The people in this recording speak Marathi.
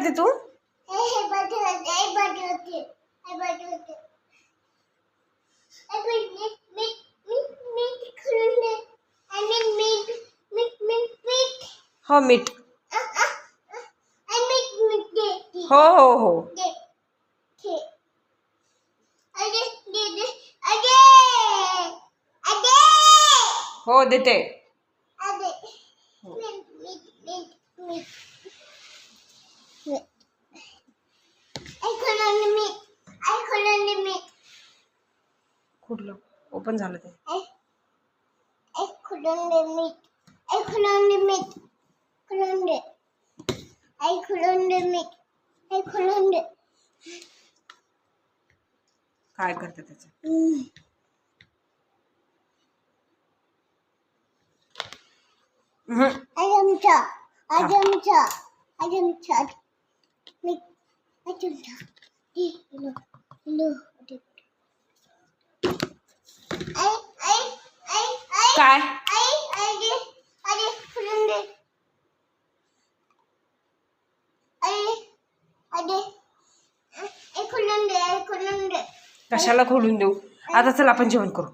करते तू? हो मीठ. हो हो हो हो देते. कुठलं ओपन झालं ते? काय करते त्याचं? काय कशाला खोलून देऊ? आता चल आपण जेवण करू.